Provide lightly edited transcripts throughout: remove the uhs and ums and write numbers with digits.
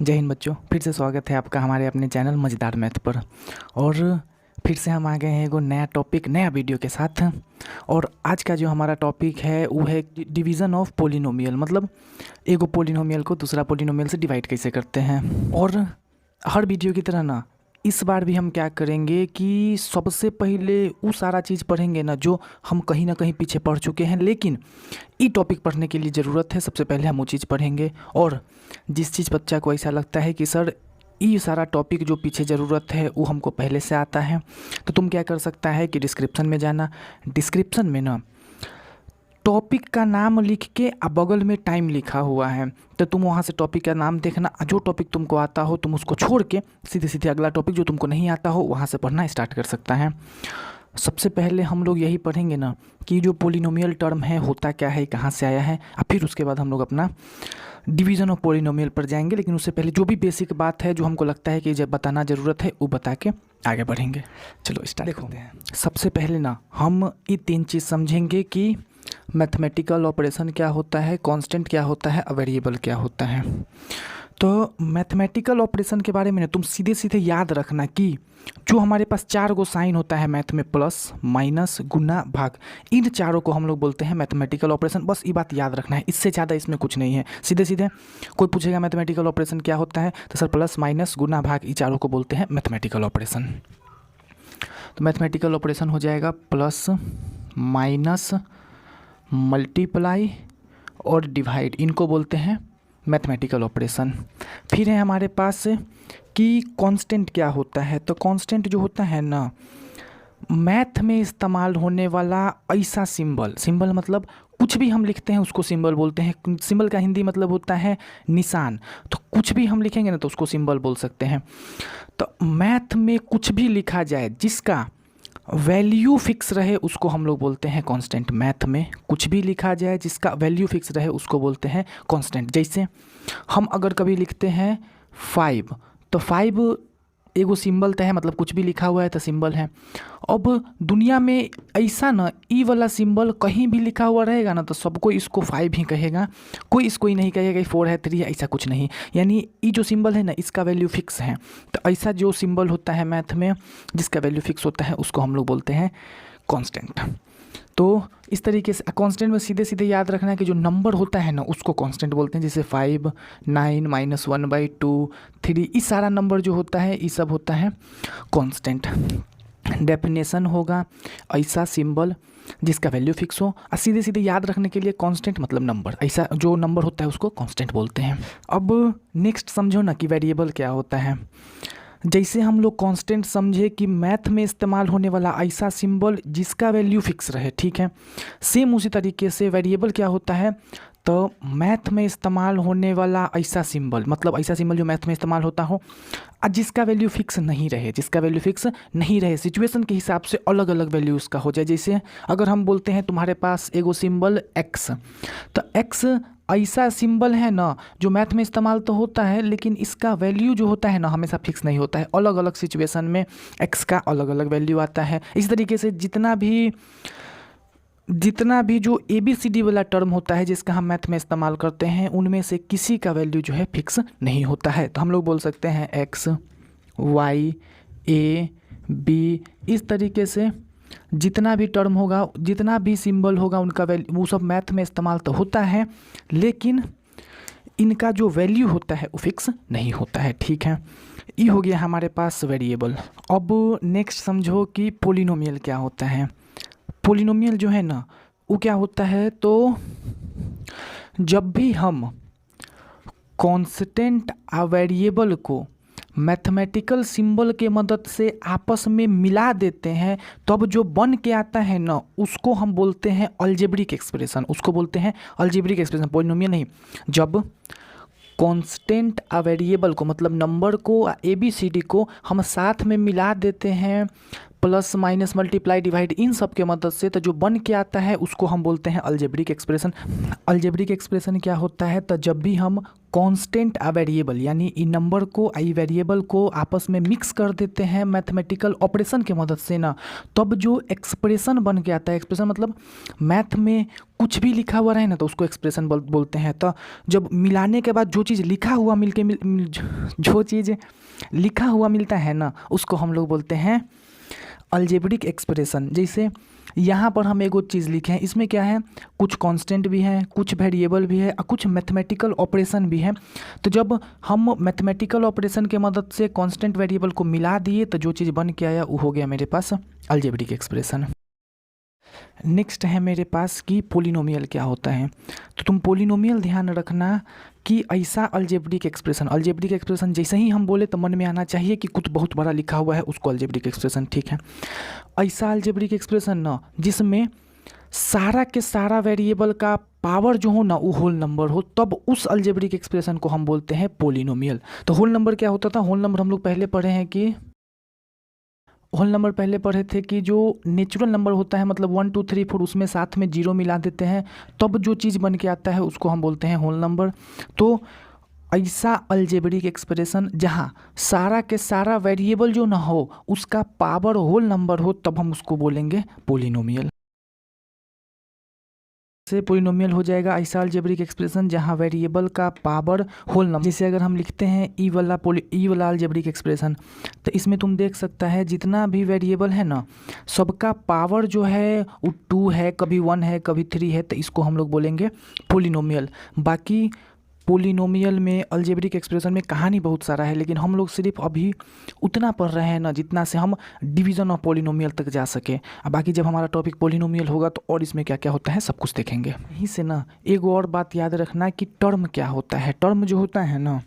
जय हिंद बच्चों, फिर से स्वागत है आपका हमारे अपने चैनल मज़ेदार मैथ पर। और फिर से हम आ गए हैं एगो नया टॉपिक नया वीडियो के साथ। और आज का जो हमारा टॉपिक है वो है डिवीज़न ऑफ पोलिनोमियल, मतलब एगो पोलिनोमियल को दूसरा पोलिनोमियल से डिवाइड कैसे करते हैं। और हर वीडियो की तरह ना इस बार भी हम क्या करेंगे कि सबसे पहले वो सारा चीज़ पढ़ेंगे ना जो हम कहीं ना कहीं पीछे पढ़ चुके हैं, लेकिन ई टॉपिक पढ़ने के लिए ज़रूरत है। सबसे पहले हम वो चीज़ पढ़ेंगे, और जिस चीज़ बच्चा को ऐसा लगता है कि सर ये सारा टॉपिक जो पीछे ज़रूरत है वो हमको पहले से आता है, तो तुम क्या कर सकता है कि डिस्क्रिप्शन में जाना। डिस्क्रिप्शन में ना टॉपिक का नाम लिख के बगल में टाइम लिखा हुआ है, तो तुम वहाँ से टॉपिक का नाम देखना। जो टॉपिक तुमको आता हो तुम उसको छोड़ के सीधे सीधे अगला टॉपिक जो तुमको नहीं आता हो वहाँ से पढ़ना स्टार्ट कर सकता है। सबसे पहले हम लोग यही पढ़ेंगे ना कि जो पोलिनोमियल टर्म है होता क्या है, कहाँ से आया है, और फिर उसके बाद हम लोग अपना डिवीज़न ऑफ पोलिनोमियल पर जाएंगे। लेकिन उससे पहले जो भी बेसिक बात है जो हमको लगता है कि जब बताना ज़रूरत है वो बता के आगे बढ़ेंगे। चलो स्टार्ट करते हैं। सबसे पहले ना हम ये तीन चीज़ समझेंगे कि मैथमेटिकल ऑपरेशन क्या होता है, कांस्टेंट क्या होता है, वेरिएबल क्या होता है। तो मैथमेटिकल ऑपरेशन के बारे में ना तुम सीधे सीधे याद रखना कि जो हमारे पास चार गो साइन होता है मैथ में, प्लस माइनस गुना भाग, इन चारों को हम लोग बोलते हैं मैथमेटिकल ऑपरेशन। बस ये बात याद रखना है, इससे ज़्यादा इसमें कुछ नहीं है। सीधे सीधे कोई पूछेगा मैथमेटिकल ऑपरेशन क्या होता है, तो सर प्लस माइनस गुना भाग, ये चारों को बोलते हैं मैथमेटिकल ऑपरेशन। तो मैथमेटिकल ऑपरेशन हो जाएगा प्लस माइनस मल्टीप्लाई और डिवाइड, इनको बोलते हैं मैथमेटिकल ऑपरेशन। फिर है हमारे पास कि कांस्टेंट क्या होता है। तो कांस्टेंट जो होता है ना मैथ में इस्तेमाल होने वाला ऐसा सिंबल मतलब कुछ भी हम लिखते हैं उसको सिंबल बोलते हैं। सिंबल का हिंदी मतलब होता है निशान, तो कुछ भी हम लिखेंगे ना तो उसको सिंबल बोल सकते हैं। तो मैथ में कुछ भी लिखा जाए जिसका वैल्यू फिक्स रहे उसको हम लोग बोलते हैं कांस्टेंट। मैथ में कुछ भी लिखा जाए जिसका वैल्यू फिक्स रहे उसको बोलते हैं कांस्टेंट। जैसे हम अगर कभी लिखते हैं 5, तो 5 एगो सिंबल तो है, मतलब कुछ भी लिखा हुआ है तो सिंबल है। अब दुनिया में ऐसा ना ई वाला सिंबल कहीं भी लिखा हुआ रहेगा ना तो सबको इसको 5 ही कहेगा, कोई इसको ही नहीं कहेगा 4 है 3 है, ऐसा कुछ नहीं। यानी ये जो सिंबल है ना इसका वैल्यू फिक्स है। तो ऐसा जो सिंबल होता है मैथ में जिसका वैल्यू फिक्स होता है उसको हम लोग बोलते हैं कांस्टेंट। तो इस तरीके से कांस्टेंट में सीधे सीधे याद रखना है कि जो नंबर होता है ना उसको कांस्टेंट बोलते हैं। जैसे 5, 9, -1/2, 3, ये सारा नंबर जो होता है ये सब होता है कांस्टेंट। डेफिनेशन होगा ऐसा सिंबल जिसका वैल्यू फिक्स हो, और सीधे सीधे याद रखने के लिए कांस्टेंट मतलब नंबर, ऐसा जो नंबर होता है उसको कांस्टेंट बोलते हैं। अब नेक्स्ट समझो ना कि वेरिएबल क्या होता है। जैसे हम लोग कांस्टेंट समझे कि मैथ में इस्तेमाल होने वाला ऐसा सिंबल जिसका वैल्यू फिक्स रहे, ठीक है। सेम उसी तरीके से वेरिएबल क्या होता है, तो मैथ में इस्तेमाल होने वाला ऐसा सिंबल, मतलब ऐसा सिंबल जो मैथ में इस्तेमाल होता हो और जिसका वैल्यू फिक्स नहीं रहे, सिचुएशन के हिसाब से अलग अलग वैल्यू उसका हो जाए। जैसे अगर हम बोलते हैं तुम्हारे पास एगो सिंबल एक्स, तो एक्स ऐसा सिंबल है ना जो मैथ में इस्तेमाल तो होता है लेकिन इसका वैल्यू जो होता है ना हमेशा फिक्स नहीं होता है। अलग अलग सिचुएशन में एक्स का अलग अलग वैल्यू आता है। इस तरीके से जितना भी जो ABCD वाला टर्म होता है जिसका हम मैथ में इस्तेमाल करते हैं उनमें से किसी का वैल्यू जो है फिक्स नहीं होता है। तो हम लोग बोल सकते हैं एक्स, वाई, A, B, इस तरीके से जितना भी टर्म होगा, जितना भी सिंबल होगा उनका वैल्यू वो सब मैथ में इस्तेमाल तो होता है लेकिन इनका जो वैल्यू होता है वो फिक्स नहीं होता है, ठीक है। ये हो गया हमारे पास वेरिएबल। अब नेक्स्ट समझो कि पोलिनोमियल क्या होता है। पोलिनोमियल जो है ना वो क्या होता है, तो जब भी हम कांस्टेंट और वेरिएबल को मैथमेटिकल सिंबल के मदद से आपस में मिला देते हैं तब जो बन के आता है ना उसको हम बोलते हैं अलजेब्रिक एक्सप्रेशन, पोलिनोमियल नहीं। जब कांस्टेंट और वेरिएबल को मतलब नंबर को ABCD को हम साथ में मिला देते हैं plus minus multiply divide in सब के मदद से तो जो बन के आता है उसको हम बोलते हैं अलजेब्रिक एक्सप्रेशन। अलजेब्रिक एक्सप्रेशन क्या होता है, तो जब भी हम कांस्टेंट आ वेरिएबल यानी इन नंबर को आई वेरिएबल को आपस में मिक्स कर देते हैं मैथमेटिकल ऑपरेशन के मदद से ना, तब जो एक्सप्रेशन बन के आता है, एक्सप्रेशन मतलब मैथ में कुछ भी लिखा हुआ रहे ना तो उसको एक्सप्रेशन बोलते हैं। तो जब मिलाने के बाद जो चीज़ लिखा हुआ जो चीज़ लिखा हुआ मिलता है ना उसको हम लोग बोलते हैं अलजेब्रिक एक्सप्रेशन। जैसे यहाँ पर हम एगो चीज़ लिखे हैं, इसमें क्या है, कुछ कांस्टेंट भी है, कुछ वेरिएबल भी है और कुछ मैथमेटिकल ऑपरेशन भी है। तो जब हम मैथमेटिकल ऑपरेशन के मदद से कांस्टेंट वेरिएबल को मिला दिए तो जो चीज़ बन के आया वो हो गया मेरे पास अलजेब्रिक एक्सप्रेशन। नेक्स्ट है मेरे पास कि पोलिनोमियल क्या होता है। तो तुम पोलिनोमियल ध्यान रखना कि ऐसा अलजेब्रिक एक्सप्रेशन जैसे ही हम बोले तो मन में आना चाहिए कि कुछ बहुत बड़ा लिखा हुआ है उसको अलजेब्रिक एक्सप्रेशन, ठीक है। ऐसा अलजेब्रिक एक्सप्रेशन ना जिसमें सारा के सारा वेरिएबल का पावर जो हो ना वो होल नंबर हो, तब उस अलजेब्रिक एक्सप्रेशन को हम बोलते हैं पोलिनोमियल। तो होल नंबर क्या होता था, होल नंबर हम लोग पहले पढ़े थे कि जो नेचुरल नंबर होता है मतलब 1 2 3 4 उसमें साथ में जीरो मिला देते हैं तब जो चीज़ बन के आता है उसको हम बोलते हैं होल नंबर। तो ऐसा अलजेब्रिक एक्सप्रेशन जहाँ सारा के सारा वेरिएबल जो ना हो उसका पावर होल नंबर हो तब हम उसको बोलेंगे पोलिनोमियल। से पोलिनोमियल हो जाएगा ऐसा अलजेब्रिक एक्सप्रेशन जहाँ वेरिएबल का पावर होल नंबर। जैसे अगर हम लिखते हैं ई वाला अलजेब्रिक एक्सप्रेशन, तो इसमें तुम देख सकता है जितना भी वेरिएबल है ना सबका पावर जो है वो 2 है, कभी 1 है, कभी 3 है, तो इसको हम लोग बोलेंगे पोलिनोमियल। बाकी पोलिनोमियल में अलजेब्रिक एक्सप्रेशन में कहानी बहुत सारा है, लेकिन हम लोग सिर्फ अभी उतना पढ़ रहे हैं ना जितना से हम डिवीज़न ऑफ पोलिनोमियल तक जा सके। अब बाकी जब हमारा टॉपिक पोलिनोमियल होगा तो और इसमें क्या क्या होता है सब कुछ देखेंगे। यहीं से ना एक और बात याद रखना कि टर्म क्या होता है। टर्म जो होता है ना,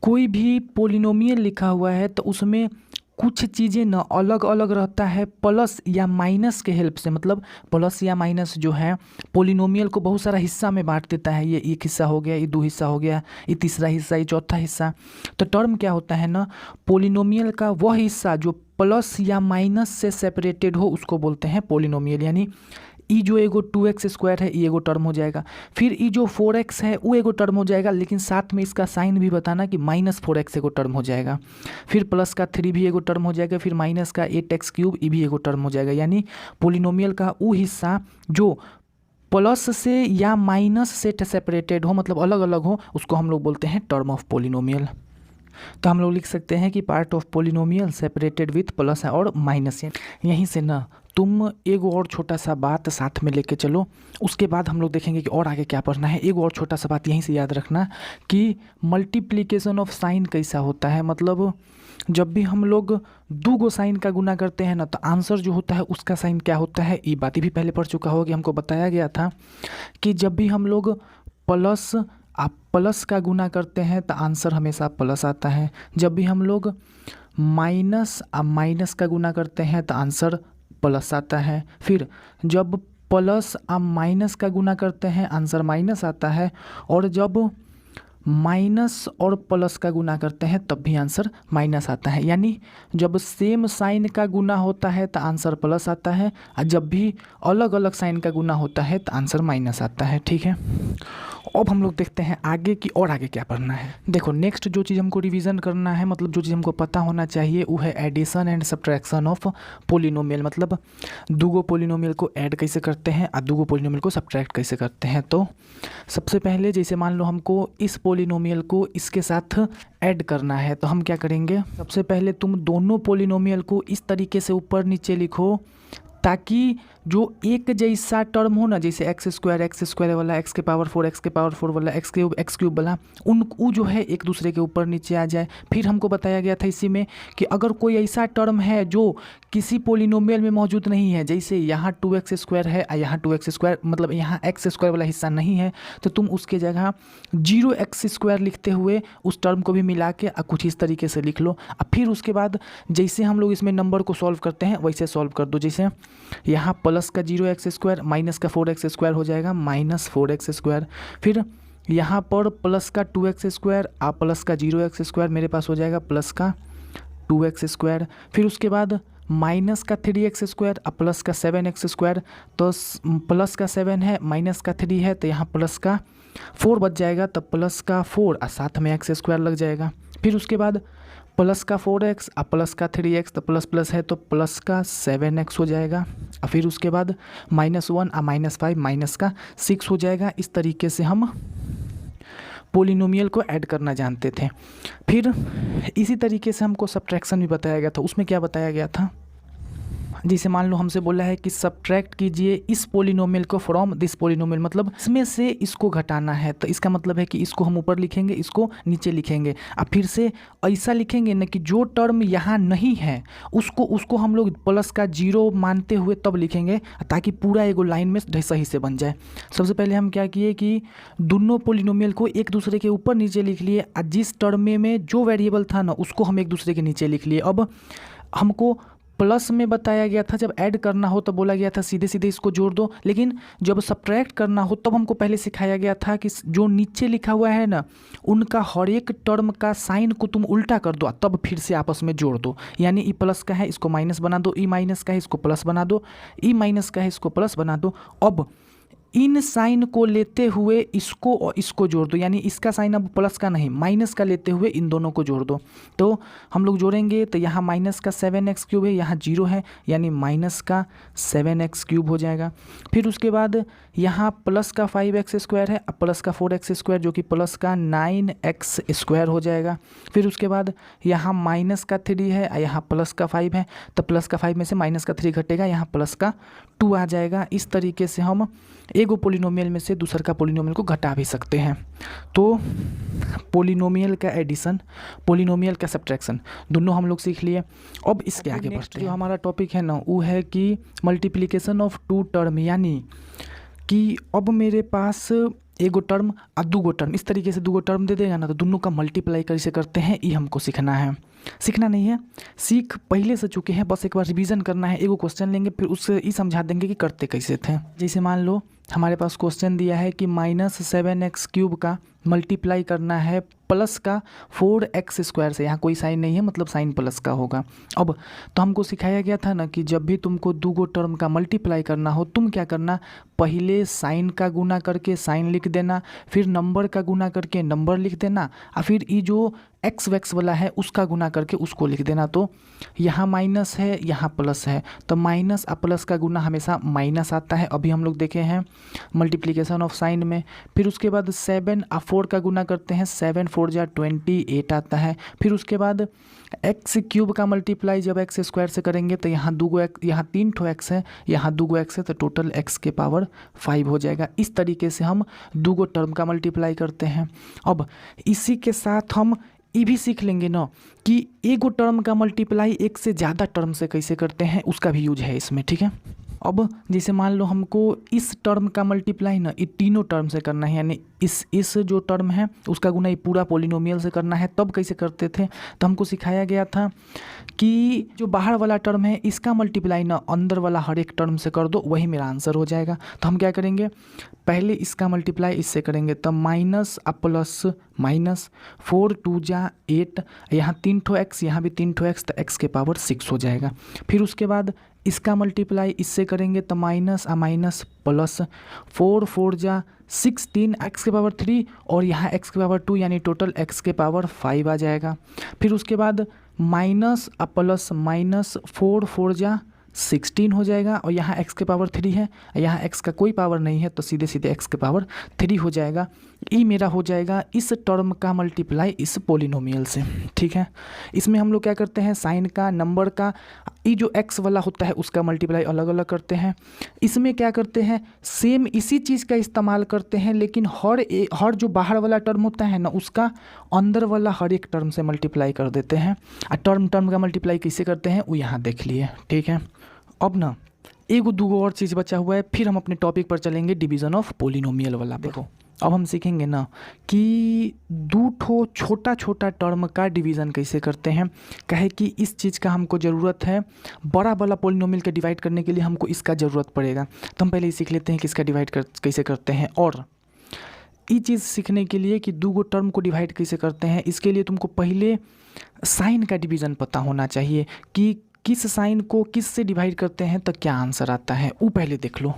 कोई भी पोलिनोमियल लिखा हुआ है तो उसमें कुछ चीज़ें ना अलग अलग रहता है प्लस या माइनस के हेल्प से। मतलब प्लस या माइनस जो है पोलिनोमियल को बहुत सारा हिस्सा में बांट देता है। ये एक हिस्सा हो गया, ये 2 हिस्सा हो गया, ये तीसरा हिस्सा, ये चौथा हिस्सा। तो टर्म क्या होता है ना, पोलिनोमियल का वह हिस्सा जो प्लस या माइनस से सेपरेटेड हो उसको बोलते हैं पोलिनोमियल। यानी ई जो एगो 2x² है ये एगो टर्म हो जाएगा, फिर ई जो 4x है वो एगो टर्म हो जाएगा, लेकिन साथ में इसका साइन भी बताना कि -4x एगो टर्म हो जाएगा, फिर प्लस का 3 भी एगो टर्म हो जाएगा, फिर माइनस का 8x³ ये भी एगो टर्म हो जाएगा। यानी पोलिनोमियल का वो हिस्सा जो प्लस से या माइनस से सेपरेटेड हो, मतलब अलग अलग हो, उसको हम लोग बोलते हैं टर्म ऑफ पोलिनोमियल। तो हम लोग लिख सकते हैं कि part of polynomial separated with plus और माइनस। यहीं से ना तुम एक और छोटा सा बात साथ में लेके चलो, उसके बाद हम लोग देखेंगे कि और आगे क्या पढ़ना है। एक और छोटा सा बात यहीं से याद रखना कि मल्टीप्लिकेशन ऑफ साइन कैसा होता है। मतलब जब भी हम लोग 2 गो साइन का गुना करते हैं ना तो आंसर जो होता है उसका साइन क्या होता है, ये बातें भी पहले पढ़ चुका होगी। हमको बताया गया था कि जब भी हम लोग प्लस का गुना करते हैं तो आंसर हमेशा प्लस आता है। जब भी हम लोग माइनस का गुना करते हैं तो आंसर प्लस आता है। फिर जब प्लस माइनस का गुना करते हैं आंसर माइनस आता है, और जब माइनस और प्लस का गुना करते हैं तब भी आंसर माइनस आता है। यानी जब सेम साइन का गुना होता है तो आंसर प्लस आता है, और जब भी अलग अलग साइन का गुना होता है तो आंसर माइनस आता है। ठीक है, अब हम लोग देखते हैं आगे की और आगे क्या पढ़ना है। देखो नेक्स्ट जो चीज़ हमको रिवीजन करना है, मतलब जो चीज़ हमको पता होना चाहिए वो है addition and subtraction of polynomial. मतलब 2 गो पोलिनोमियल को ऐड कैसे करते हैं और 2 गो पोलिनोमियल को सब्ट्रैक्ट कैसे करते हैं। तो सबसे पहले जैसे मान लो हमको इस पोलिनोमियल को इसके साथ ऐड करना है, तो हम क्या करेंगे, सबसे पहले तुम दोनों पोलिनोमियल को इस तरीके से ऊपर नीचे लिखो ताकि जो एक जैसा टर्म हो ना, जैसे x² वाला x के पावर 4 x के पावर 4 वाला x³ वाला, वो जो है एक दूसरे के ऊपर नीचे आ जाए। फिर हमको बताया गया था इसी में कि अगर कोई ऐसा टर्म है जो किसी पोलिनोमियल में मौजूद नहीं है, जैसे यहाँ 2x² है और यहाँ 2x², मतलब यहाँ x² वाला हिस्सा नहीं है, तो तुम उसके जगह 0x² लिखते हुए उस टर्म को भी मिला के कुछ इस तरीके से लिख लो। और फिर उसके बाद जैसे हम लोग इसमें नंबर को सॉल्व करते हैं वैसे सॉल्व कर दो। जैसे यहाँ प्लस का 0x² माइनस का 4x² हो जाएगा -4x²। फिर यहाँ पर प्लस का 2x² और प्लस का 0x² मेरे पास हो जाएगा प्लस का 2x²। फिर उसके बाद माइनस का 3x स्क्वायर और प्लस का 7x स्क्वायर, तो प्लस का 7 है, माइनस का 3 है, तो यहाँ प्लस का 4 बच जाएगा, तो प्लस का 4 और साथ में x स्क्वायर लग जाएगा। फिर उसके बाद प्लस का 4x और प्लस का 3x, तो प्लस प्लस है तो प्लस का 7x हो जाएगा। और फिर उसके बाद -1 और -5 माइनस का 6 हो जाएगा। इस तरीके से हम पोलिनोमियल को ऐड करना जानते थे। फिर इसी तरीके से हमको सब्ट्रैक्शन भी बताया गया था। उसमें क्या बताया गया था, जैसे मान लो हमसे बोला है कि सब्ट्रैक्ट कीजिए इस पोलिनोमियल को फ्रॉम दिस पोलिनोमियल, मतलब इसमें से इसको घटाना है, तो इसका मतलब है कि इसको हम ऊपर लिखेंगे, इसको नीचे लिखेंगे। अब फिर से ऐसा लिखेंगे ना कि जो टर्म यहाँ नहीं है उसको हम लोग प्लस का 0 मानते हुए तब लिखेंगे, ताकि पूरा एगो लाइन में सही से बन जाए। सबसे पहले हम क्या किए कि दोनों पोलिनोमियल को एक दूसरे के ऊपर नीचे लिख लिए, और जिस टर्म में जो वेरिएबल था ना उसको हम एक दूसरे के नीचे लिख लिए। अब हमको प्लस में बताया गया था जब ऐड करना हो तो बोला गया था सीधे सीधे इसको जोड़ दो, लेकिन जब सब्ट्रैक्ट करना हो तब हमको पहले सिखाया गया था कि जो नीचे लिखा हुआ है ना उनका हर एक टर्म का साइन को तुम उल्टा कर दो, तब फिर से आपस में जोड़ दो। यानी ई प्लस का है इसको माइनस बना दो, ई माइनस का है इसको प्लस बना दो, ई माइनस का है इसको प्लस बना दो। अब इन साइन को लेते हुए इसको और इसको जोड़ दो, यानी इसका साइन अब प्लस का नहीं माइनस का लेते हुए इन दोनों को जोड़ दो। तो हम लोग जोड़ेंगे तो यहाँ माइनस का 7x क्यूब है, यहाँ 0 है, यानी माइनस का 7x क्यूब हो जाएगा। फिर उसके बाद यहाँ प्लस का 5x स्क्वायर है, अब प्लस का 4x स्क्वायर जो कि प्लस का 9x स्क्वायर हो जाएगा। फिर उसके बाद यहाँ माइनस का 3 है, यहाँ प्लस का 5 है, तो प्लस का 5 में से माइनस का 3 घटेगा, यहाँ प्लस का 2 आ जाएगा। इस तरीके से हम एगो पोलिनोमियल में से दूसर का पोलिनोमियल को घटा भी सकते हैं। तो पोलिनोमियल का एडिशन, पोलिनोमियल का सब्ट्रैक्शन दोनों हम लोग सीख लिए। अब इसके आगे बढ़ते हैं। जो हमारा टॉपिक है ना वो है कि मल्टीप्लिकेशन ऑफ 2 टर्म, यानी कि अब मेरे पास एगो टर्म और दूगो टर्म, इस तरीके से दूगो टर्म दे देगा ना तो दोनों का मल्टीप्लाई कैसे करते हैं ये हमको सीखना है। सीखना नहीं है, सीख पहले से चुके हैं, बस एक बार रिवीजन करना है। एगो क्वेश्चन लेंगे फिर उससे ये समझा देंगे कि करते कैसे थे। जैसे मान लो हमारे पास क्वेश्चन दिया है कि -7x क्यूब का मल्टीप्लाई करना है प्लस का 4x स्क्वायर से। यहाँ कोई साइन नहीं है, मतलब साइन प्लस का होगा। अब तो हमको सिखाया गया था ना कि जब भी तुमको दूगो टर्म का मल्टीप्लाई करना हो तुम क्या करना, पहले साइन का गुना करके साइन लिख देना, फिर नंबर का गुना करके नंबर लिख देना, और फिर ये जो एक्स वैक्स वाला है उसका गुना करके उसको लिख देना। तो यहाँ माइनस है यहाँ प्लस है, तो माइनस और प्लस का गुना हमेशा माइनस आता है, अभी हम लोग देखे हैं मल्टीप्लिकेशन ऑफ साइन में। फिर उसके बाद 7 और 4 का गुना करते हैं, 7 4 जा 28 आता है। फिर उसके बाद एक्स क्यूब का मल्टीप्लाई जब एक्स स्क्वायर से करेंगे तो यहाँ दूगो एक्स, यहाँ 3 ठो एक्स है, यहाँ दूगो एक्स है, तो टोटल एक्स के पावर 5 हो जाएगा। इस तरीके से हम दूगो टर्म का मल्टीप्लाई करते हैं। अब इसी के साथ हम ये भी सीख लेंगे ना कि एगो टर्म का मल्टीप्लाई एक से ज़्यादा टर्म से कैसे करते हैं, उसका भी यूज है इसमें, ठीक है। अब जैसे मान लो हमको इस टर्म का मल्टीप्लाई ना ये तीनों टर्म से करना है, यानी इस जो टर्म है उसका गुना ये पूरा पोलिनोमियल से करना है, तब कैसे करते थे। तो हमको सिखाया गया था कि जो बाहर वाला टर्म है इसका मल्टीप्लाई ना अंदर वाला हर एक टर्म से कर दो, वही मेरा आंसर हो जाएगा। तो हम क्या करेंगे, पहले इसका मल्टीप्लाई इससे करेंगे, तब माइनस और प्लस माइनस 4 2 जा 8, यहाँ 3 ठो एक्स, यहाँ भी 3 ठो एक्स, तो एक्स के पावर 6 हो जाएगा। फिर उसके बाद इसका मल्टीप्लाई इससे करेंगे तो माइनस और माइनस प्लस 4 4 जा 16 एक्स के पावर 3, और यहाँ एक्स के पावर 2, यानी टोटल एक्स के पावर 5 आ जाएगा। फिर उसके बाद माइनस और प्लस माइनस 4 4 जा 16 हो जाएगा, और यहाँ x के पावर 3 है, यहाँ x का कोई पावर नहीं है, तो सीधे सीधे x के पावर 3 हो जाएगा। ये मेरा हो जाएगा इस टर्म का मल्टीप्लाई इस पोलिनोमियल से, ठीक है। इसमें हम लोग क्या करते हैं, साइन का, नंबर का, ये जो x वाला होता है उसका मल्टीप्लाई अलग अलग करते हैं। इसमें क्या करते हैं, सेम इसी चीज़ का इस्तेमाल करते हैं, लेकिन हर जो बाहर वाला टर्म होता है ना उसका अंदर वाला हर एक टर्म से मल्टीप्लाई कर देते हैं। और टर्म का मल्टीप्लाई कैसे करते हैं वो यहाँ देख लिए, ठीक है। अब ना एगो दूगो और चीज़ बचा हुआ है, फिर हम अपने टॉपिक पर चलेंगे डिवीज़न ऑफ पोलिनोमियल वाला। देखो अब हम सीखेंगे ना कि दो ठो छोटा छोटा टर्म का डिवीज़न कैसे करते हैं। कहे कि इस चीज़ का हमको ज़रूरत है, बड़ा वाला पोलिनोमियल के डिवाइड करने के लिए हमको इसका ज़रूरत पड़ेगा, तो हम पहले ही सीख लेते हैं कि इसका डिवाइड कैसे करते हैं। और ये चीज़ सीखने के लिए कि दूगो टर्म को डिवाइड कैसे करते हैं, इसके लिए तुमको पहले साइन का डिवीज़न पता होना चाहिए कि किस साइन को किस से डिवाइड करते हैं तो क्या आंसर आता है वो पहले देख लो।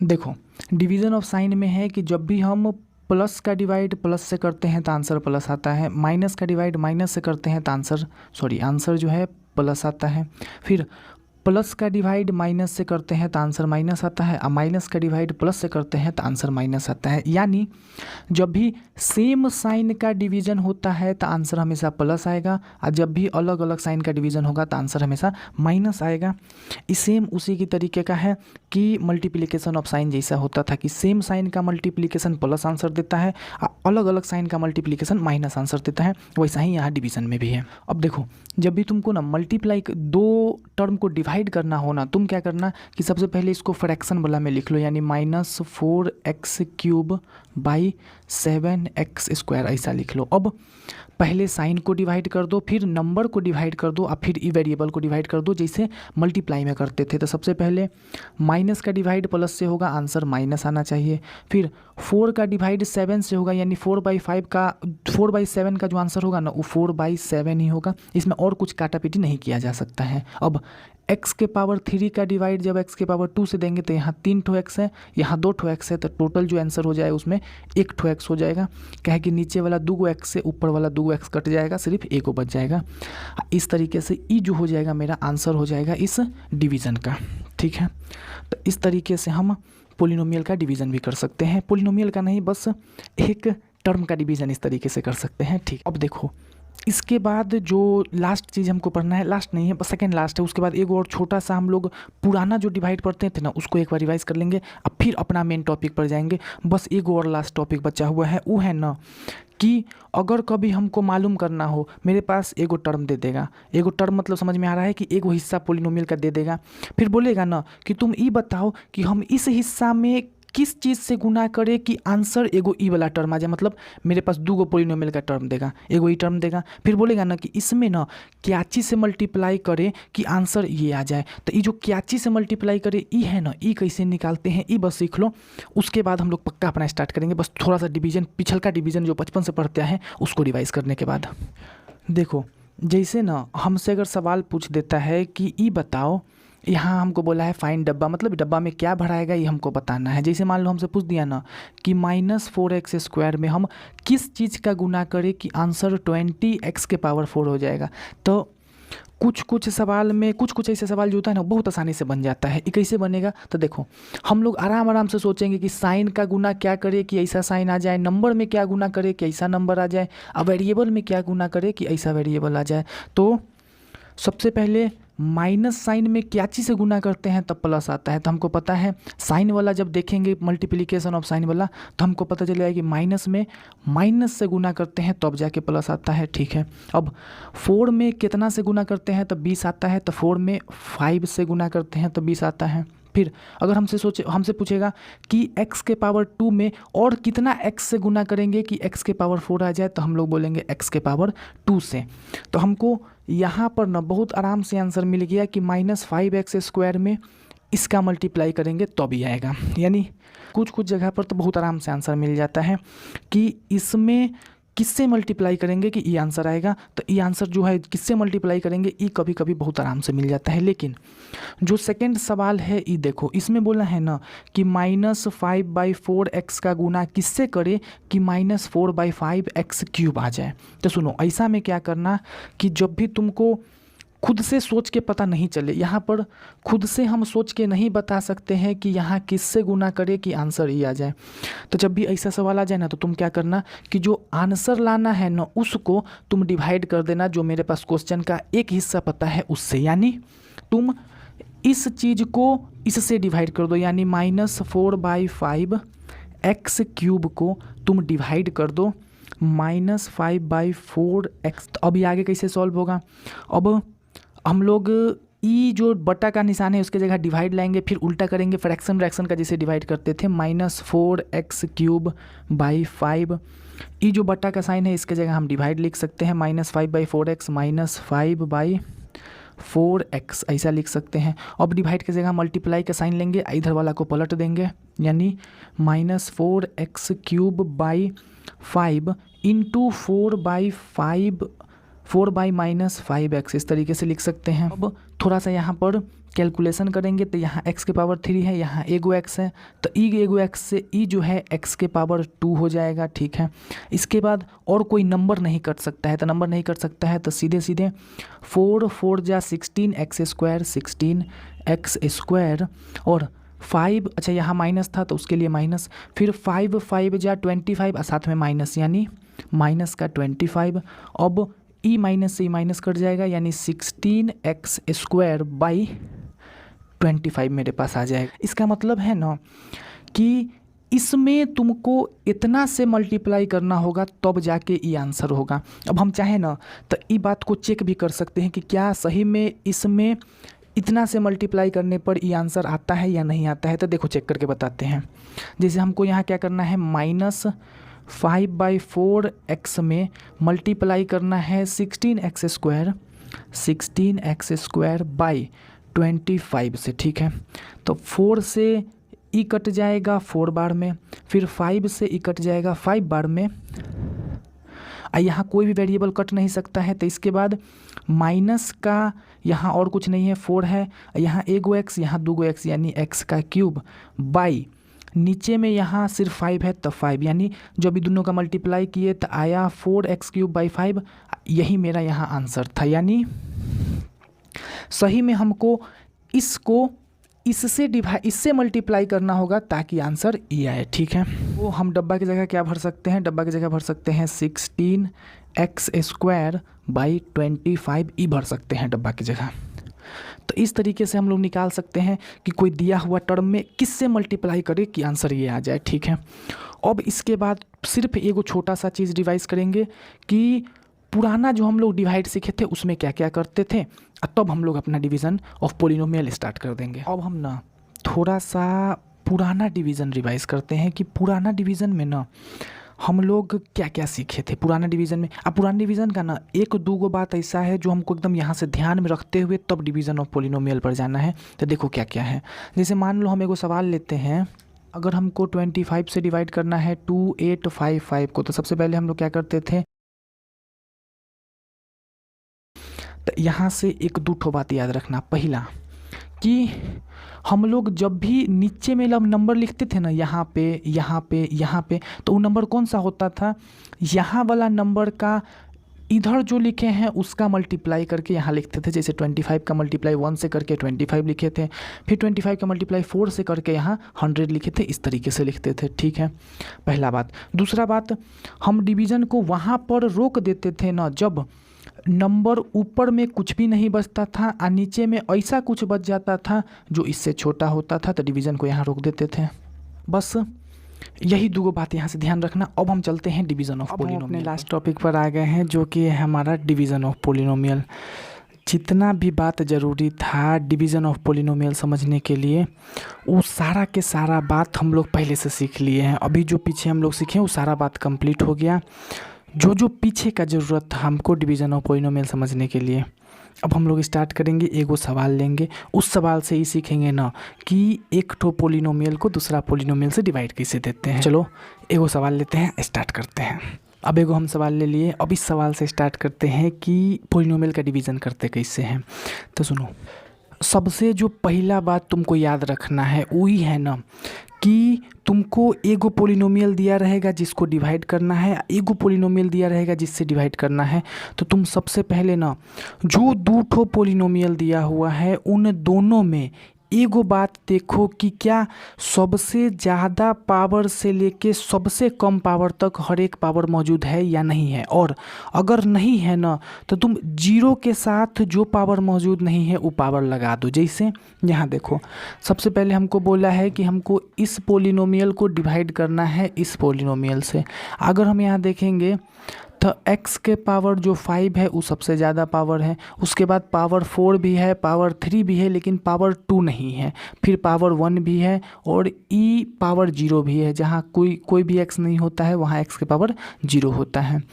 देखो डिवीज़न ऑफ साइन में है कि जब भी हम प्लस का डिवाइड प्लस से करते हैं तो आंसर प्लस आता है, माइनस का डिवाइड माइनस से करते हैं तो आंसर जो है प्लस आता है। फिर प्लस का डिवाइड माइनस से करते हैं तो आंसर माइनस आता है, और माइनस का डिवाइड प्लस से करते हैं तो आंसर माइनस आता है। यानी जब भी सेम साइन का डिवीज़न होता है तो आंसर हमेशा प्लस आएगा, और जब भी अलग अलग साइन का डिवीज़न होगा तो आंसर हमेशा माइनस आएगा। सेम उसी की तरीके का है कि मल्टीप्लिकेशन ऑफ साइन जैसा होता था कि सेम साइन का मल्टीप्लिकेशन प्लस आंसर देता है, अलग अलग साइन का मल्टीप्लिकेशन माइनस आंसर देता है, वैसा ही यहाँ डिवीज़न में भी है। अब देखो जब भी तुमको ना मल्टीप्लाई दो टर्म को डिवाइड करना हो ना, तुम क्या करना कि सबसे पहले इसको फ्रैक्शन वाला में लिख लो, यानी -4x³ बाई 7x², ऐसा लिख लो। अब पहले साइन को डिवाइड कर दो, फिर नंबर को डिवाइड कर दो, और फिर ई वेरिएबल को डिवाइड कर दो जैसे मल्टीप्लाई में करते थे। तो सबसे पहले माइनस का डिवाइड प्लस से होगा, आंसर माइनस आना चाहिए। फिर 4 का डिवाइड 7 से होगा, यानी 4/7 का जो आंसर होगा ना वो 4/7 ही होगा, इसमें और कुछ काटापीटी नहीं किया जा सकता है। अब x के पावर 3 का डिवाइड जब x के पावर 2 से देंगे तो यहाँ 3 ठो x है, यहाँ 2 ठो x है, तो टोटल जो आंसर हो जाएगा उसमें 1 ठो x हो जाएगा। क्या है कि नीचे वाला 2 x से ऊपर वाला 2 x कट जाएगा, सिर्फ 1 बच जाएगा। इस तरीके से ई जो हो जाएगा मेरा आंसर हो जाएगा इस डिवीज़न का। ठीक है, तो इस तरीके से हम पोलिनोमियल का डिवीज़न भी कर सकते हैं, पोलिनोमियल का नहीं बस एक टर्म का डिवीज़न इस तरीके से कर सकते हैं। ठीक, अब देखो इसके बाद जो लास्ट चीज़ हमको पढ़ना है, लास्ट नहीं है बस सेकेंड लास्ट है, उसके बाद एक और छोटा सा हम लोग पुराना जो डिवाइड पढ़ते थे ना उसको एक बार रिवाइज कर लेंगे, अब फिर अपना मेन टॉपिक पर जाएंगे। बस एक और लास्ट टॉपिक बचा हुआ है, वो है ना कि अगर कभी हमको मालूम करना हो, मेरे पास एगो टर्म दे देगा, एगो टर्म मतलब समझ में आ रहा है कि एगो हिस्सा पोलिनोमियल का दे देगा, फिर बोलेगा ना कि तुम ये बताओ कि हम इस हिस्सा में किस चीज़ से गुना करे कि आंसर एगो ई वाला टर्म आ जाए। मतलब मेरे पास 2 पोलिनोमियल का टर्म देगा, एगो ई टर्म देगा, फिर बोलेगा ना कि इसमें ना क्या चीज़ से मल्टीप्लाई करे कि आंसर ये आ जाए। तो ये जो क्या चीज़ से मल्टीप्लाई करे ई है ना, ई कैसे निकालते हैं ई बस सीख लो, उसके बाद हम लोग पक्का अपना स्टार्ट करेंगे। बस थोड़ा सा डिवीज़न, पिछल का डिवीज़न जो बचपन से पढ़ते हैं उसको रिवाइज करने के बाद। देखो जैसे ना हमसे अगर सवाल पूछ देता है कि ई बताओ, यहाँ हमको बोला है फाइंड डब्बा, मतलब डब्बा में क्या भराएगा ये हमको बताना है। जैसे मान लो हमसे पूछ दिया ना कि -4x² में हम किस चीज़ का गुना करें कि आंसर 20x⁴ हो जाएगा। तो कुछ सवाल में कुछ ऐसे सवाल जो होता है ना बहुत आसानी से बन जाता है। ये कैसे बनेगा तो देखो हम लोग आराम से सोचेंगे कि साइन का गुना क्या करे कि ऐसा साइन आ जाए, नंबर में क्या गुना करे कि ऐसा नंबर आ जाए, और वेरिएबल में क्या गुना करे कि ऐसा वेरिएबल आ जाए। तो सबसे पहले माइनस साइन में क्या चीज़ से गुना करते हैं तब प्लस आता है। तो हमको पता है साइन वाला जब देखेंगे मल्टीप्लिकेशन ऑफ साइन वाला तो हमको पता चलेगा कि माइनस में माइनस से गुना करते हैं तब जाके प्लस आता है। ठीक है, अब 4 में कितना से गुना करते हैं तब 20 आता है, तो 4 में 5 से गुना करते हैं तो 20 आता है। फिर अगर हमसे पूछेगा कि x के पावर 2 में और कितना x से गुना करेंगे कि x के पावर 4 आ जाए, तो हम लोग बोलेंगे x के पावर 2 से। तो हमको यहाँ पर ना बहुत आराम से आंसर मिल गया कि -5x² में इसका मल्टीप्लाई करेंगे तो भी आएगा। यानी कुछ जगह पर तो बहुत आराम से आंसर मिल जाता है कि इसमें किससे मल्टीप्लाई करेंगे कि ये आंसर आएगा। तो ये आंसर जो है किससे मल्टीप्लाई करेंगे ये कभी कभी बहुत आराम से मिल जाता है। लेकिन जो सेकंड सवाल है ये देखो, इसमें बोला है ना कि -5/4x का गुना किससे करे कि -4/5x³ आ जाए। तो सुनो ऐसा में क्या करना कि जब भी तुमको खुद से सोच के पता नहीं चले, यहाँ पर खुद से हम सोच के नहीं बता सकते हैं कि यहाँ किससे गुना करे कि आंसर ये आ जाए। तो जब भी ऐसा सवाल आ जाए ना तो तुम क्या करना कि जो आंसर लाना है ना उसको तुम डिवाइड कर देना जो मेरे पास क्वेश्चन का एक हिस्सा पता है उससे। यानी तुम इस चीज़ को इससे डिवाइड कर दो, यानी -4/5x³ को तुम डिवाइड कर दो -5/4x। तो अभी आगे कैसे सॉल्व होगा, अब हम लोग ई जो बटा का निशान है उसके जगह डिवाइड लाएंगे, फिर उल्टा करेंगे फ्रैक्शन का जैसे डिवाइड करते थे -4x³/5। ई जो बटा का साइन है इसके जगह हम डिवाइड लिख सकते हैं -5/4x -5/4x ऐसा लिख सकते हैं। अब डिवाइड की जगह मल्टीप्लाई का साइन लेंगे, इधर वाला को पलट देंगे, यानी -4x³/5 × 4/5 4/-5x इस तरीके से लिख सकते हैं। अब थोड़ा सा यहाँ पर कैलकुलेशन करेंगे तो यहाँ x के पावर 3 है, यहाँ एगो x है, तो एगो x से जो है x के पावर 2 हो जाएगा। ठीक है, इसके बाद और कोई नंबर नहीं कट सकता है, तो नंबर नहीं कट सकता है तो सीधे सीधे 4 जा 16x² 16x² और 5, अच्छा यहाँ माइनस था तो उसके लिए माइनस, फिर 5 जा 25 और साथ में माइनस यानी माइनस का 25। अब ई माइनस से ई माइनस कट जाएगा यानी 16x²/25 मेरे पास आ जाएगा। इसका मतलब है ना कि इसमें तुमको इतना से मल्टीप्लाई करना होगा तब जाके ये आंसर होगा। अब हम चाहें ना तो ये बात को चेक भी कर सकते हैं कि क्या सही में इसमें इतना से मल्टीप्लाई करने पर ये आंसर आता है या नहीं आता है। तो देखो चेक करके बताते हैं। जैसे हमको यहाँ क्या करना है, -5/4x में मल्टीप्लाई करना है 16x² से। ठीक है, तो 4 से ई कट जाएगा 4 बार में, फिर 5 से ई कट जाएगा 5 बार में। यहाँ कोई भी वेरिएबल कट नहीं सकता है, तो इसके बाद माइनस का यहाँ और कुछ नहीं है 4 है, यहाँ एगो x यहाँ दूगो x यानी x³ बाई नीचे में यहाँ सिर्फ 5 है तो 5, यानी जो अभी दोनों का मल्टीप्लाई किए तो आया 4x³ यही मेरा यहाँ आंसर था। यानी सही में हमको इसको इससे मल्टीप्लाई करना होगा ताकि आंसर ये आए। ठीक है, वो हम डब्बा की जगह क्या भर सकते हैं, डब्बा की जगह भर सकते हैं 16x²/25 ई भर सकते हैं डब्बा की जगह। तो इस तरीके से हम लोग निकाल सकते हैं कि कोई दिया हुआ टर्म में किससे मल्टीप्लाई करे कि आंसर ये आ जाए। ठीक है, अब इसके बाद सिर्फ एगो छोटा सा चीज़ रिवाइज करेंगे कि पुराना जो हम लोग डिवाइड सीखे थे उसमें क्या क्या करते थे, तब हम लोग अपना डिवीज़न ऑफ पोलिनोमियल स्टार्ट कर देंगे। अब हम ना थोड़ा सा पुराना डिवीज़न रिवाइज करते हैं कि पुराना डिवीज़न में ना हम लोग क्या क्या सीखे थे पुराना डिवीज़न में। अब पुराना डिवीज़न का ना एक दूगो बात ऐसा है जो हमको एकदम यहाँ से ध्यान में रखते हुए तब डिवीज़न ऑफ पोलिनोमियल पर जाना है। तो देखो क्या क्या है। जैसे मान लो हम एगो सवाल लेते हैं, अगर हमको 25 से डिवाइड करना है 2855 को, तो सबसे पहले हम लोग क्या करते थे, तो यहाँ से एक दो ठो बात याद रखना। पहला कि हम लोग जब भी नीचे में नंबर लिखते थे ना, यहाँ पे यहाँ पे यहाँ पे, तो वो नंबर कौन सा होता था, यहाँ वाला नंबर का इधर जो लिखे हैं उसका मल्टीप्लाई करके यहाँ लिखते थे। जैसे 25 का मल्टीप्लाई 1 से करके 25 लिखे थे, फिर 25 का मल्टीप्लाई 4 से करके यहाँ 100 लिखे थे, इस तरीके से लिखते थे। ठीक है, पहला बात। दूसरा बात, हम डिवीज़न को वहाँ पर रोक देते थे ना जब नंबर ऊपर में कुछ भी नहीं बचता था और नीचे में ऐसा कुछ बच जाता था जो इससे छोटा होता था, तो डिवीज़न को यहाँ रोक देते थे। बस यही दो बात यहाँ से ध्यान रखना। अब हम चलते हैं डिवीज़न ऑफ पोलिनोमियल। अपने लास्ट टॉपिक पर आ गए हैं जो कि है हमारा डिवीज़न ऑफ पोलिनोमियल। जितना भी बात ज़रूरी था डिवीज़न ऑफ पोलिनोमियल समझने के लिए वो सारा के सारा बात हम लोग पहले से सीख लिए हैं। अभी जो पीछे हम लोग सीखे वो सारा बात कंप्लीट हो गया। जो पीछे का ज़रूरत था हमको डिवीज़न ऑफ पोलिनोमियल समझने के लिए, अब हम लोग स्टार्ट करेंगे। एगो सवाल लेंगे, उस सवाल से ही सीखेंगे ना कि एक ठो पोलिनोमियल को दूसरा पोलिनोमियल से डिवाइड कैसे देते हैं। चलो एगो सवाल लेते हैं, स्टार्ट करते हैं। अब एगो हम सवाल ले लिए, अब इस सवाल से स्टार्ट करते हैं कि पोलिनोमियल का डिवीज़न करते कैसे हैं। तो सुनो, सबसे जो पहला बात तुमको याद रखना है वही है ना कि तुमको एगो पोलिनोमियल दिया रहेगा जिसको डिवाइड करना है, एगो पोलिनोमियल दिया रहेगा जिससे डिवाइड करना है। तो तुम सबसे पहले ना जो दो ठो पोलिनोमियल दिया हुआ है उन दोनों में एगो बात देखो कि क्या सबसे ज़्यादा पावर से लेके सबसे कम पावर तक हर एक पावर मौजूद है या नहीं है। और अगर नहीं है ना तो तुम जीरो के साथ जो पावर मौजूद नहीं है वो पावर लगा दो। जैसे यहाँ देखो, सबसे पहले हमको बोला है कि हमको इस पोलिनोमियल को डिवाइड करना है इस पोलिनोमियल से। अगर हम यहाँ देखेंगे तो x के पावर जो 5 है वो सबसे ज़्यादा पावर है, उसके बाद पावर 4 भी है, पावर 3 भी है, लेकिन पावर 2 नहीं है, फिर पावर 1 भी है और e पावर 0 भी है। जहाँ कोई भी x नहीं होता है वहाँ x के पावर 0 होता है।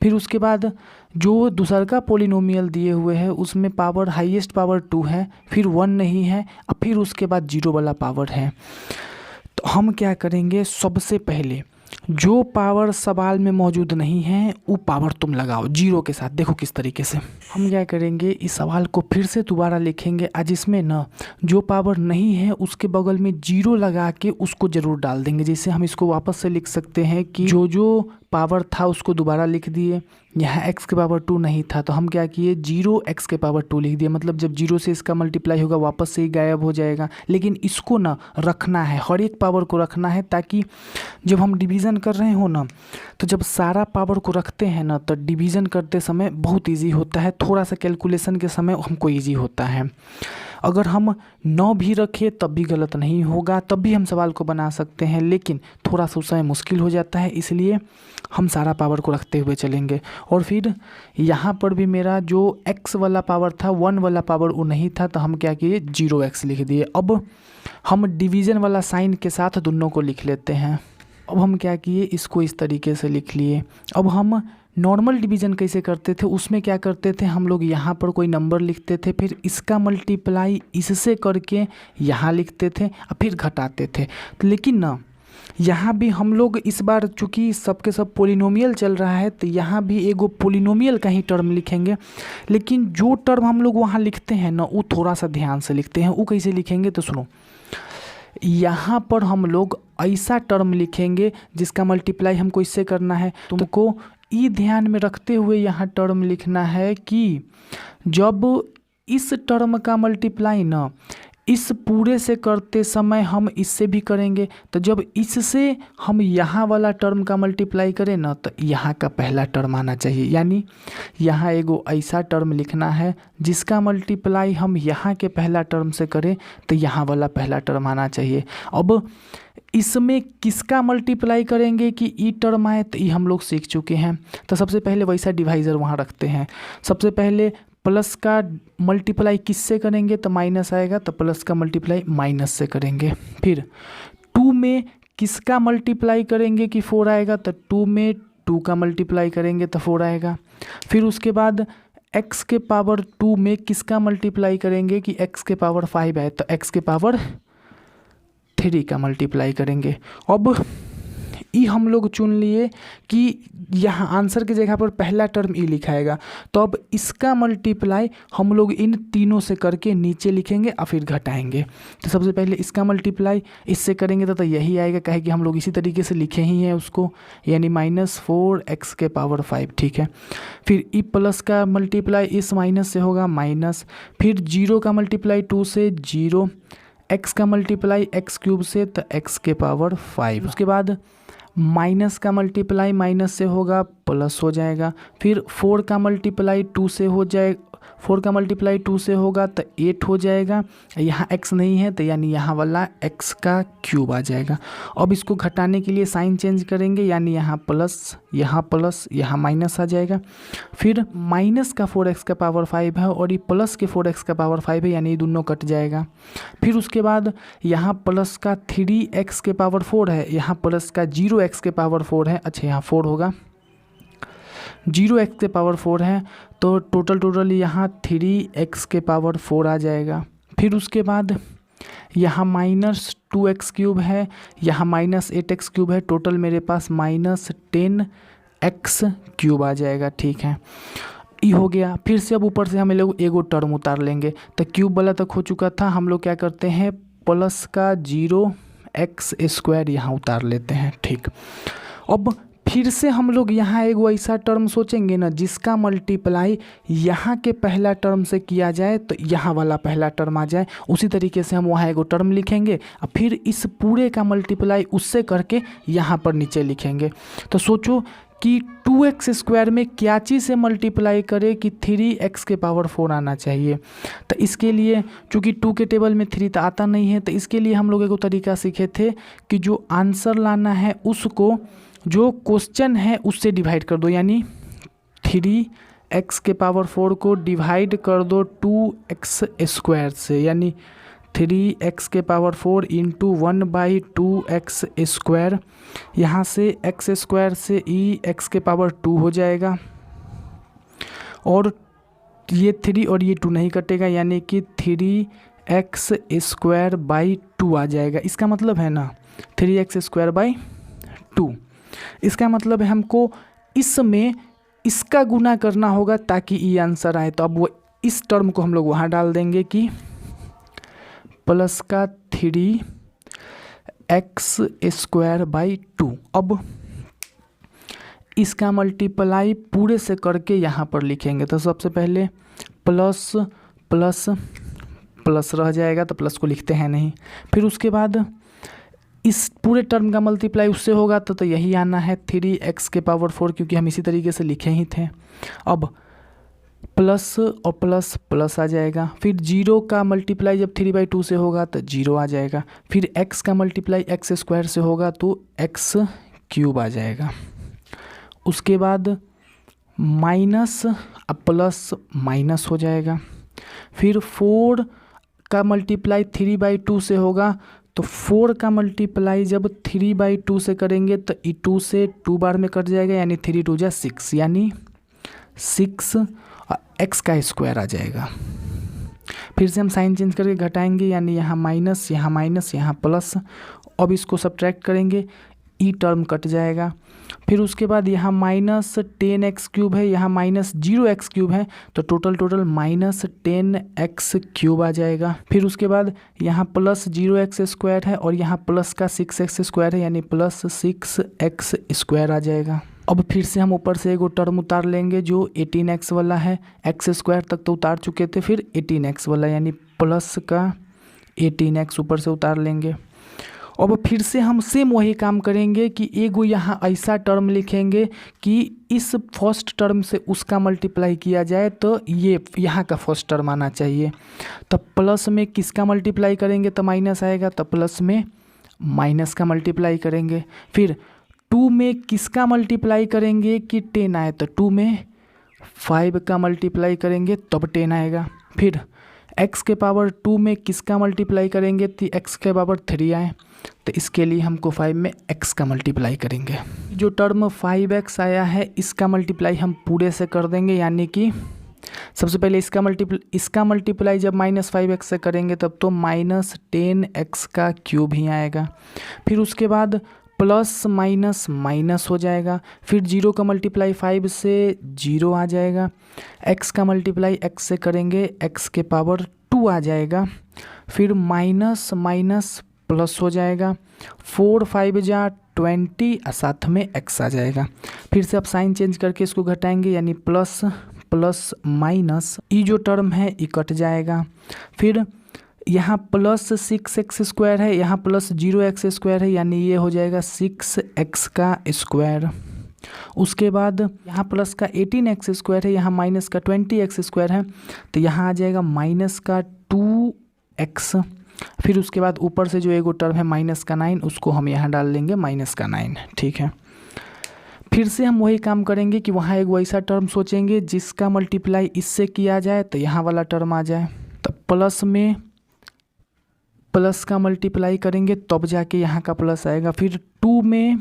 फिर उसके बाद जो दूसरा का पोलिनोमियल दिए हुए है उसमें पावर हाईएस्ट पावर 2 है, फिर 1 नहीं है, और फिर उसके बाद 0 वाला पावर है। तो हम क्या करेंगे, सबसे पहले जो पावर सवाल में मौजूद नहीं है वो पावर तुम लगाओ जीरो के साथ। देखो किस तरीके से हम क्या करेंगे, इस सवाल को फिर से दोबारा लिखेंगे। आज इसमें ना जो पावर नहीं है उसके बगल में जीरो लगा के उसको ज़रूर डाल देंगे। जैसे हम इसको वापस से लिख सकते हैं कि जो जो पावर था उसको दोबारा लिख दिए। यहाँ x के पावर 2 नहीं था तो हम क्या किए, 0x के पावर 2 लिख दिए। मतलब जब 0 से इसका मल्टीप्लाई होगा वापस से ही गायब हो जाएगा। लेकिन इसको ना रखना है, हर एक पावर को रखना है, ताकि जब हम डिवीज़न कर रहे हो ना तो जब सारा पावर को रखते हैं ना तो डिवीज़न करते समय बहुत ईजी होता है, थोड़ा सा कैलकुलेशन के समय हमको ईजी होता है। अगर हम 9 भी रखें तब भी गलत नहीं होगा, तब भी हम सवाल को बना सकते हैं, लेकिन थोड़ा सा उस समय मुश्किल हो जाता है, इसलिए हम सारा पावर को रखते हुए चलेंगे। और फिर यहाँ पर भी मेरा जो x वाला पावर था, 1 वाला पावर वो नहीं था, तो हम क्या किए 0x लिख दिए। अब हम डिवीज़न वाला साइन के साथ दोनों को लिख लेते हैं। अब हम क्या किए, इसको इस तरीके से लिख लिए। अब हम नॉर्मल डिवीज़न कैसे करते थे, उसमें क्या करते थे हम लोग, यहाँ पर कोई नंबर लिखते थे, फिर इसका मल्टीप्लाई इससे करके यहाँ लिखते थे और फिर घटाते थे। लेकिन ना यहाँ भी हम लोग इस बार चूँकि सबके सब पोलिनोमियल चल रहा है तो यहाँ भी एगो पोलिनोमियल का ही टर्म लिखेंगे। लेकिन जो टर्म हम लोग वहाँ लिखते हैं ना वो थोड़ा सा ध्यान से लिखते हैं। वो कैसे लिखेंगे तो सुनो, यहाँ पर हम लोग ऐसा टर्म लिखेंगे जिसका मल्टीप्लाई हमको इससे करना है। तुमको ये ध्यान में रखते हुए यहाँ टर्म लिखना है कि जब इस टर्म का मल्टीप्लाई ना इस पूरे से करते समय हम इससे भी करेंगे, तो जब इससे हम यहाँ वाला टर्म का मल्टीप्लाई करें ना तो यहाँ का पहला टर्म आना चाहिए। यानी यहाँ एगो ऐसा टर्म लिखना है जिसका मल्टीप्लाई हम यहाँ के पहला टर्म से करें तो यहाँ वाला पहला टर्म आना चाहिए। अब इसमें किसका मल्टीप्लाई करेंगे कि ई टर्म आए तो ये हम लोग सीख चुके हैं। तो सबसे पहले वैसा डिवाइज़र वहाँ रखते हैं। सबसे पहले प्लस का मल्टीप्लाई किससे करेंगे तो माइनस आएगा, तो प्लस का मल्टीप्लाई माइनस से करेंगे। फिर 2 में किसका मल्टीप्लाई करेंगे कि 4 आएगा, तो 2 में 2 का मल्टीप्लाई करेंगे तो 4 आएगा। फिर उसके बाद x के पावर 2 में किसका मल्टीप्लाई करेंगे कि x के पावर 5 आए, तो x के पावर 3 का मल्टीप्लाई करेंगे। अब ई हम लोग चुन लिए कि यहाँ आंसर की जगह पर पहला टर्म ई लिखाएगा, तो अब इसका मल्टीप्लाई हम लोग इन तीनों से करके नीचे लिखेंगे और फिर घटाएंगे। तो सबसे पहले इसका मल्टीप्लाई इससे करेंगे तो यही आएगा, कहे कि हम लोग इसी तरीके से लिखे ही हैं उसको, यानी -4x के पावर 5। ठीक है, फिर ई प्लस का मल्टीप्लाई इस माइनस से होगा माइनस, फिर 0 का मल्टीप्लाई 2 से 0, x का मल्टीप्लाई x क्यूब से तो x के पावर 5। उसके बाद माइनस का मल्टीप्लाई माइनस से होगा प्लस हो जाएगा। फिर 4 का मल्टीप्लाई 2 से हो जाए, 4 का मल्टीप्लाई 2 से होगा तो 8 हो जाएगा। यहाँ x नहीं है तो यानी यहाँ वाला x का क्यूब आ जाएगा। अब इसको घटाने के लिए साइन चेंज करेंगे, यानी यहाँ प्लस यहाँ माइनस आ जाएगा। फिर माइनस का 4x का पावर 5 है और ये प्लस के 4x का पावर 5 है, यानी ये दोनों कट जाएगा। फिर उसके बाद यहाँ प्लस का 3x के पावर 4 है, यहाँ प्लस का 0x के पावर 4 है। अच्छा, यहाँ 4 होगा, 0x के पावर 4 है तो टोटल यहाँ 3x के पावर 4 आ जाएगा। फिर उसके बाद यहाँ -2x क्यूब है, यहाँ -8x क्यूब है, टोटल मेरे पास -10x क्यूब आ जाएगा। ठीक है, ये हो गया। फिर से अब ऊपर से हम लोग एगो टर्म उतार लेंगे, तो क्यूब वाला तक हो चुका था। हम लोग क्या करते हैं, प्लस का 0x² यहाँ उतार लेते हैं। ठीक, अब फिर से हम लोग यहाँ एक ऐसा टर्म सोचेंगे ना जिसका मल्टीप्लाई यहाँ के पहला टर्म से किया जाए तो यहाँ वाला पहला टर्म आ जाए। उसी तरीके से हम वहाँ एगो टर्म लिखेंगे और फिर इस पूरे का मल्टीप्लाई उससे करके यहाँ पर नीचे लिखेंगे। तो सोचो कि 2x² में क्या चीज़ से मल्टीप्लाई करे कि 3x के पावर 4 आना चाहिए। तो इसके लिए चूँकि 2 के टेबल में 3 तो आता नहीं है, तो इसके लिए हम लोग एक तरीका सीखे थे कि जो आंसर लाना है उसको जो क्वेश्चन है उससे डिवाइड कर दो, यानी 3x के पावर 4 को डिवाइड कर दो 2x² से, यानी 3x के पावर 4 इंटू 1/2x²। यहाँ से x² से x के पावर 2 हो जाएगा और ये 3 और ये 2 नहीं कटेगा, यानी कि 3x² बाई 2 आ जाएगा। इसका मतलब है ना 3x² बाई 2। इसका मतलब है हमको इसमें इसका गुना करना होगा ताकि ये आंसर आए। तो अब वो इस टर्म को हम लोग वहाँ डाल देंगे कि प्लस का 3x²/2। अब इसका मल्टीप्लाई पूरे से करके यहाँ पर लिखेंगे। तो सबसे पहले प्लस प्लस प्लस रह जाएगा, तो प्लस को लिखते हैं नहीं। फिर उसके बाद इस पूरे टर्म का मल्टीप्लाई उससे होगा तो यही आना है 3x⁴, क्योंकि हम इसी तरीके से लिखे ही थे। अब प्लस और प्लस प्लस आ जाएगा। फिर 0 का मल्टीप्लाई जब 3/2 से होगा तो 0 आ जाएगा। फिर x का मल्टीप्लाई x² से होगा तो x³ आ जाएगा। उसके बाद माइनस अब प्लस माइनस हो जाएगा। फिर 4 का मल्टीप्लाई 3/2 से होगा तो 4 का मल्टीप्लाई जब 3/2 से करेंगे तो 2 से 2 बार में कट जाएगा, यानी 3 2 जा 6, यानी 6 और x² आ जाएगा। फिर से हम साइन चेंज करके घटाएंगे, यानी यहाँ माइनस यहाँ प्लस। अब इसको सब्ट्रैक्ट करेंगे, ई टर्म कट जाएगा। फिर उसके बाद यहाँ -10x³ है, यहाँ -0x³ है, तो टोटल -10x³ आ जाएगा। फिर उसके बाद यहाँ +0x² है और यहाँ प्लस का 6x² है, यानी +6x² आ जाएगा। अब फिर से हम ऊपर से एगो टर्म उतार लेंगे जो 18x वाला है। x² तक तो उतार चुके थे, फिर 18x वाला यानी प्लस का 18x ऊपर से उतार लेंगे। अब फिर से हम सेम वही काम करेंगे कि एगो यहाँ ऐसा टर्म लिखेंगे कि इस फर्स्ट टर्म से उसका मल्टीप्लाई किया जाए तो ये यहाँ का फर्स्ट टर्म आना चाहिए। तो प्लस में किसका मल्टीप्लाई करेंगे तो माइनस आएगा, तो प्लस में माइनस का मल्टीप्लाई करेंगे। फिर 2 में किसका मल्टीप्लाई करेंगे कि 10 आए, तो 2 में 5 का मल्टीप्लाई करेंगे तब 10 आएगा। फिर x⁻2 में किसका मल्टीप्लाई करेंगे तो x⁻3 आए, तो इसके लिए हमको 5 में x का मल्टीप्लाई करेंगे। जो टर्म 5x आया है इसका मल्टीप्लाई हम पूरे से कर देंगे, यानी कि सबसे पहले इसका मल्टीप्लाई जब -5x से करेंगे तब तो -10x³ ही आएगा। फिर उसके बाद प्लस माइनस माइनस हो जाएगा। फिर 0 का मल्टीप्लाई 5 से 0 आ जाएगा। x का मल्टीप्लाई x से करेंगे x⁻2 आ जाएगा। फिर माइनस माइनस प्लस हो जाएगा। 4 5 जा 20 और साथ में x आ जाएगा। फिर से अब साइन चेंज करके इसको घटाएंगे, यानी प्लस प्लस माइनस, ये जो टर्म है ये कट जाएगा। फिर यहाँ +6x² है, यहाँ +0x² है, यानी ये हो जाएगा 6x²। उसके बाद यहाँ प्लस का 18x² है, यहाँ माइनस का 20x² है, तो यहाँ आ जाएगा -2x। फिर उसके बाद ऊपर से जो एगो टर्म है -9, उसको हम यहाँ डाल लेंगे -9, ठीक है। फिर से हम वही काम करेंगे कि वहाँ एक वैसा टर्म सोचेंगे जिसका मल्टीप्लाई इससे किया जाए तो यहाँ वाला टर्म आ जाए। तो प्लस में प्लस का मल्टीप्लाई करेंगे तब जाके यहाँ का प्लस आएगा। फिर 2 में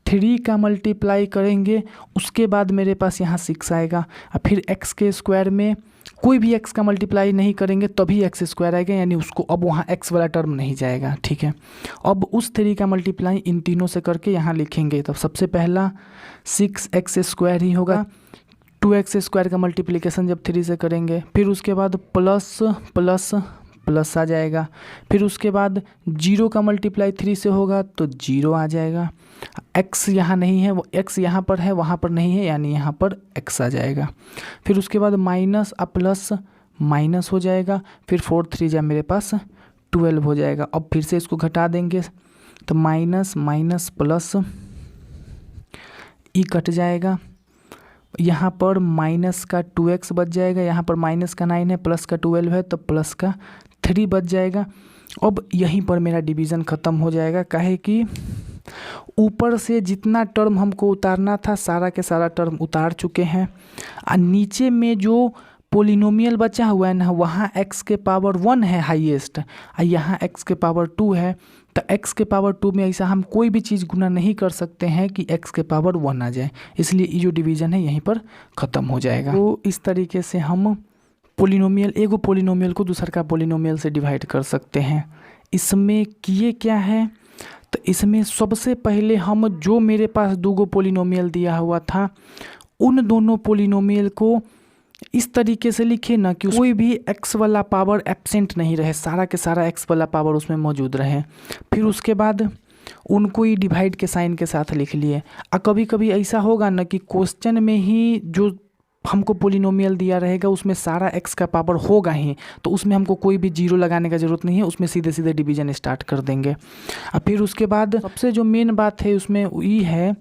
3 का मल्टीप्लाई करेंगे, उसके बाद मेरे पास यहाँ 6 आएगा। और फिर x² में कोई भी x का मल्टीप्लाई नहीं करेंगे तभी x² आएगा, यानी उसको अब वहाँ x वाला टर्म नहीं जाएगा, ठीक है। अब उस 3 का मल्टीप्लाई इन तीनों से करके यहाँ लिखेंगे। तो सबसे पहला 6x² ही होगा। 2x² का मल्टीप्लिकेशन जब 3 से करेंगे, फिर उसके बाद प्लस प्लस प्लस आ जाएगा। फिर उसके बाद 0 का मल्टीप्लाई 3 से होगा तो 0 आ जाएगा। x यहाँ नहीं है, वो x यहाँ पर है, वहाँ पर नहीं है, यानी यहाँ पर x आ जाएगा। फिर उसके बाद माइनस और प्लस माइनस हो जाएगा। फिर 4 3 जा मेरे पास 12 हो जाएगा। अब फिर से इसको घटा देंगे तो माइनस माइनस प्लस ई कट जाएगा। यहाँ पर माइनस का 2x बच जाएगा, यहाँ पर माइनस का 9 है, प्लस का 12 है, तो प्लस का 3 बच जाएगा। अब यहीं पर मेरा डिवीज़न ख़त्म हो जाएगा, काहे कि ऊपर से जितना टर्म हमको उतारना था सारा के सारा टर्म उतार चुके हैं। और नीचे में जो पोलिनोमियल बचा हुआ है ना, वहाँ x⁻1 है हाईएस्ट और यहाँ x⁻2 है। तो x⁻2 में ऐसा हम कोई भी चीज़ गुना नहीं कर सकते हैं कि x⁻1 आ जाए, इसलिए ये जो डिवीज़न है यहीं पर ख़त्म हो जाएगा। तो इस तरीके से हम पोलिनोमियल, एगो पोलिनोमियल को दूसर का पोलिनोमियल से डिवाइड कर सकते हैं। इसमें किए क्या है, तो इसमें सबसे पहले हम जो मेरे पास दो पोलिनोमियल दिया हुआ था उन दोनों पोलिनोमियल को इस तरीके से लिखे ना कि कोई भी x वाला पावर एब्सेंट नहीं रहे, सारा के सारा x वाला पावर उसमें मौजूद रहे। फिर उसके बाद उनको ही डिवाइड के साइन के साथ लिख लिए। और कभी कभी ऐसा होगा ना कि क्वेश्चन में ही जो हमको पोलिनोमियल दिया रहेगा उसमें सारा x का पावर होगा ही, तो उसमें हमको कोई भी जीरो लगाने का ज़रूरत नहीं है, उसमें सीधे सीधे डिवीजन स्टार्ट कर देंगे। और फिर उसके बाद सबसे जो मेन बात है उसमें ये है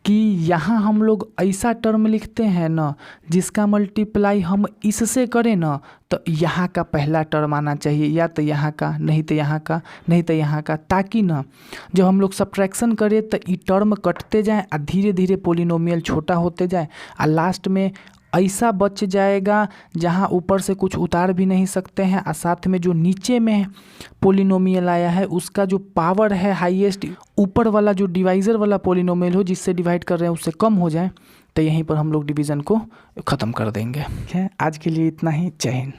कि यहाँ हम लोग ऐसा टर्म लिखते हैं ना जिसका मल्टीप्लाई हम इससे करें ना तो यहाँ का पहला टर्म आना चाहिए, या तो यहाँ का, नहीं तो यहाँ का, नहीं तो यहाँ का, ताकि ना जब हम लोग सब्ट्रैक्शन करें तो ये टर्म कटते जाए और धीरे धीरे पोलिनोमियल छोटा होते जाए और लास्ट में ऐसा बच जाएगा जहाँ ऊपर से कुछ उतार भी नहीं सकते हैं, और साथ में जो नीचे में पोलिनोमियल आया है उसका जो पावर है हाईएस्ट, ऊपर वाला जो डिवाइज़र वाला पोलिनोमियल हो जिससे डिवाइड कर रहे हैं उससे कम हो जाए, तो यहीं पर हम लोग डिवीज़न को ख़त्म कर देंगे। ठीक है, आज के लिए इतना ही। जय हिंद।